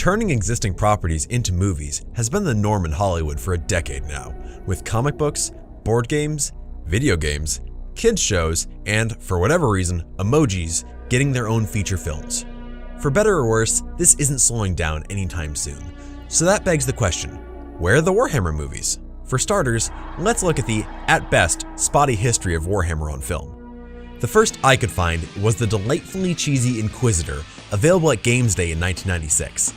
Turning existing properties into movies has been the norm in Hollywood for a decade now, with comic books, board games, video games, kids shows, and, for whatever reason, emojis getting their own feature films. For better or worse, this isn't slowing down anytime soon. So that begs the question, where are the Warhammer movies? For starters, let's look at the, at best, spotty history of Warhammer on film. The first I could find was the delightfully cheesy Inquisitor, available at Games Day in 1996.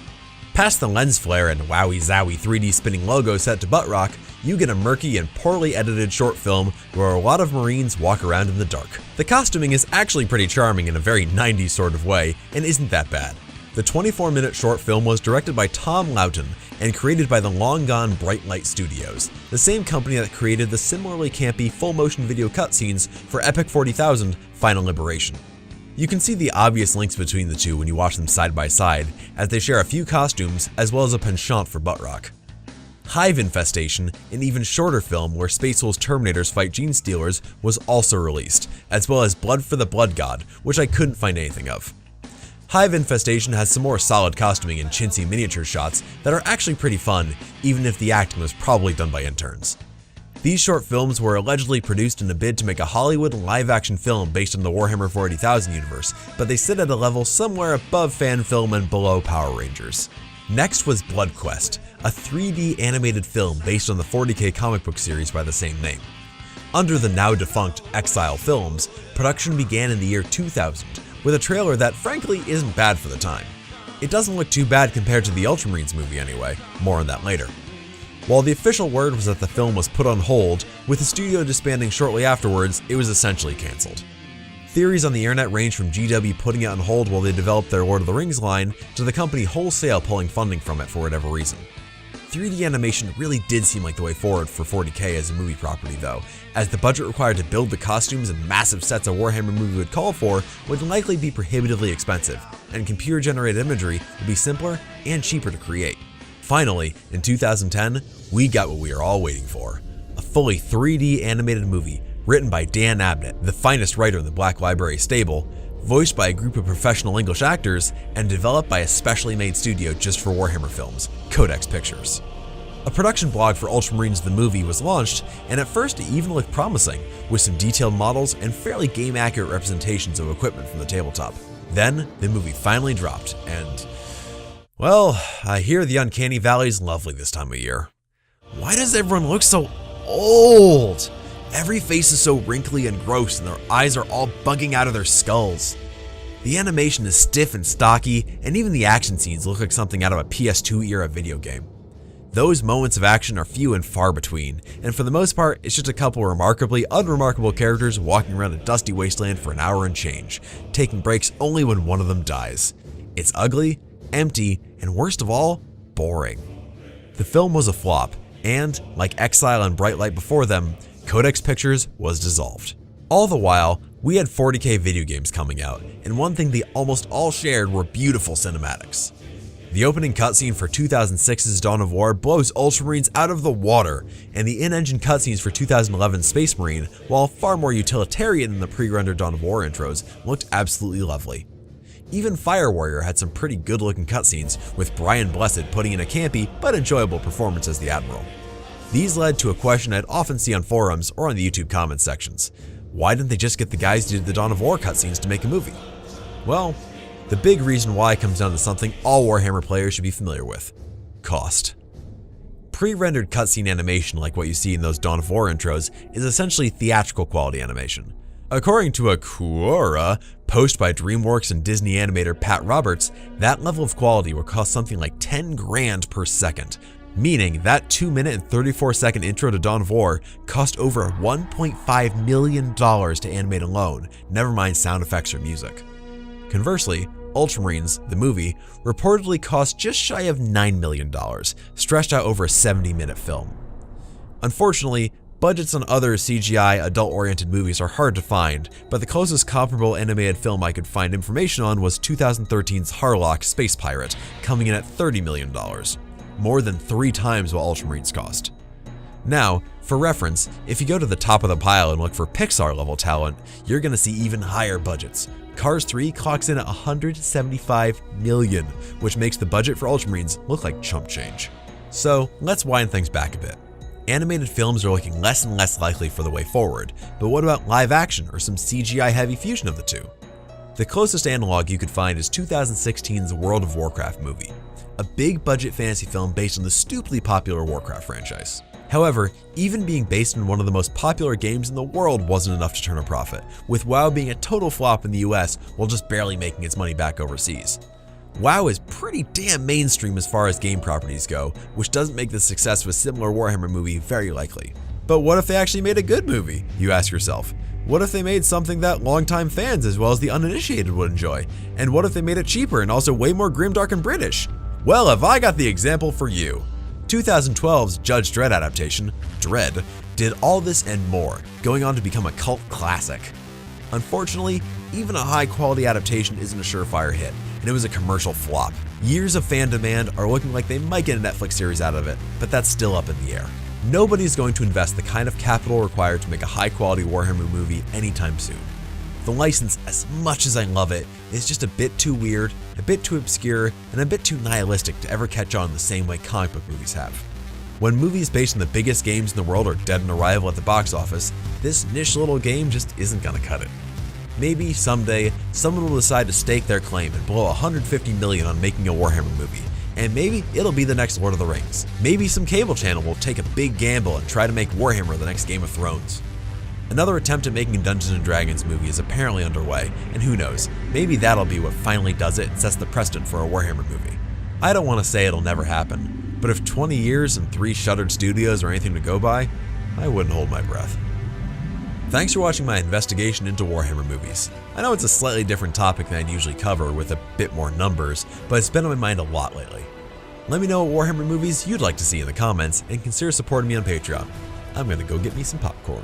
Past the lens flare and wowie zowie 3D spinning logo set to butt rock, you get a murky and poorly edited short film where a lot of Marines walk around in the dark. The costuming is actually pretty charming in a very 90s sort of way and isn't that bad. The 24-minute short film was directed by Tom Loughton and created by the long-gone Bright Light Studios, the same company that created the similarly campy full-motion video cutscenes for Epic 40,000 Final Liberation. You can see the obvious links between the two when you watch them side by side, as they share a few costumes as well as a penchant for butt rock. Hive Infestation, an even shorter film where Space Wolf's Terminators fight Gene Stealers, was also released, as well as Blood for the Blood God, which I couldn't find anything of. Hive Infestation has some more solid costuming and chintzy miniature shots that are actually pretty fun, even if the acting was probably done by interns. These short films were allegedly produced in a bid to make a Hollywood live-action film based on the Warhammer 40,000 universe, but they sit at a level somewhere above fan film and below Power Rangers. Next was Bloodquest, a 3D animated film based on the 40K comic book series by the same name. Under the now-defunct Exile Films, production began in the year 2000, with a trailer that frankly isn't bad for the time. It doesn't look too bad compared to the Ultramarines movie anyway, more on that later. While the official word was that the film was put on hold, with the studio disbanding shortly afterwards, it was essentially cancelled. Theories on the internet range from GW putting it on hold while they developed their Lord of the Rings line, to the company wholesale pulling funding from it for whatever reason. 3D animation really did seem like the way forward for 40K as a movie property though, as the budget required to build the costumes and massive sets a Warhammer movie would call for would likely be prohibitively expensive, and computer-generated imagery would be simpler and cheaper to create. Finally, in 2010, we got what we were all waiting for. A fully 3D animated movie written by Dan Abnett, the finest writer in the Black Library stable, voiced by a group of professional English actors, and developed by a specially made studio just for Warhammer films, Codex Pictures. A production blog for Ultramarines the movie was launched, and at first it even looked promising, with some detailed models and fairly game-accurate representations of equipment from the tabletop. Then, the movie finally dropped, and well, I hear the Uncanny Valley is lovely this time of year. Why does everyone look so old? Every face is so wrinkly and gross and their eyes are all bugging out of their skulls. The animation is stiff and stocky, and even the action scenes look like something out of a PS2 era video game. Those moments of action are few and far between, and for the most part, it's just a couple remarkably unremarkable characters walking around a dusty wasteland for an hour and change, taking breaks only when one of them dies. It's ugly, empty, and worst of all, boring. The film was a flop, and, like Exile and Bright Light before them, Codex Pictures was dissolved. All the while, we had 40K video games coming out, and one thing they almost all shared were beautiful cinematics. The opening cutscene for 2006's Dawn of War blows Ultramarines out of the water, and the in-engine cutscenes for 2011's Space Marine, while far more utilitarian than the pre-rendered Dawn of War intros, looked absolutely lovely. Even Fire Warrior had some pretty good-looking cutscenes, with Brian Blessed putting in a campy but enjoyable performance as the Admiral. These led to a question I'd often see on forums or on the YouTube comments sections. Why didn't they just get the guys who did the Dawn of War cutscenes to make a movie? Well, the big reason why comes down to something all Warhammer players should be familiar with: cost. Pre-rendered cutscene animation like what you see in those Dawn of War intros is essentially theatrical quality animation. According to a Quora post by DreamWorks and Disney animator Pat Roberts, that level of quality will cost something like 10 grand per second, meaning that 2-minute and 34-second intro to Dawn of War cost over $1.5 million to animate alone, never mind sound effects or music. Conversely, Ultramarines, the movie, reportedly cost just shy of $9 million, stretched out over a 70-minute film. Unfortunately, budgets on other CGI adult-oriented movies are hard to find, but the closest comparable animated film I could find information on was 2013's Harlock Space Pirate, coming in at $30 million, more than 3 times what Ultramarines cost. Now, for reference, if you go to the top of the pile and look for Pixar level talent, you're gonna see even higher budgets. Cars 3 clocks in at $175 million, which makes the budget for Ultramarines look like chump change. So let's wind things back a bit. Animated films are looking less and less likely for the way forward, but what about live action or some CGI heavy fusion of the two? The closest analog you could find is 2016's World of Warcraft movie, a big budget fantasy film based on the stupidly popular Warcraft franchise. However, even being based on one of the most popular games in the world wasn't enough to turn a profit, with WoW being a total flop in the US while just barely making its money back overseas. WoW is pretty damn mainstream as far as game properties go, which doesn't make the success of a similar Warhammer movie very likely. But what if they actually made a good movie, you ask yourself? What if they made something that longtime fans as well as the uninitiated would enjoy? And what if they made it cheaper and also way more grimdark and British? Well, have I got the example for you. 2012's Judge Dredd adaptation, Dredd, did all this and more, going on to become a cult classic. Unfortunately, even a high-quality adaptation isn't a surefire hit, and it was a commercial flop. Years of fan demand are looking like they might get a Netflix series out of it, but that's still up in the air. Nobody's going to invest the kind of capital required to make a high-quality Warhammer movie anytime soon. The license, as much as I love it, is just a bit too weird, a bit too obscure, and a bit too nihilistic to ever catch on the same way comic book movies have. When movies based on the biggest games in the world are dead on arrival at the box office, this niche little game just isn't gonna cut it. Maybe someday, someone will decide to stake their claim and blow $150 million on making a Warhammer movie, and maybe it'll be the next Lord of the Rings. Maybe some cable channel will take a big gamble and try to make Warhammer the next Game of Thrones. Another attempt at making a Dungeons & Dragons movie is apparently underway, and who knows, maybe that'll be what finally does it and sets the precedent for a Warhammer movie. I don't want to say it'll never happen, but if 20 years and 3 shuttered studios are anything to go by, I wouldn't hold my breath. Thanks for watching my investigation into Warhammer movies. I know it's a slightly different topic than I usually cover with a bit more numbers, but it's been on my mind a lot lately. Let me know what Warhammer movies you'd like to see in the comments, and consider supporting me on Patreon. I'm gonna go get me some popcorn.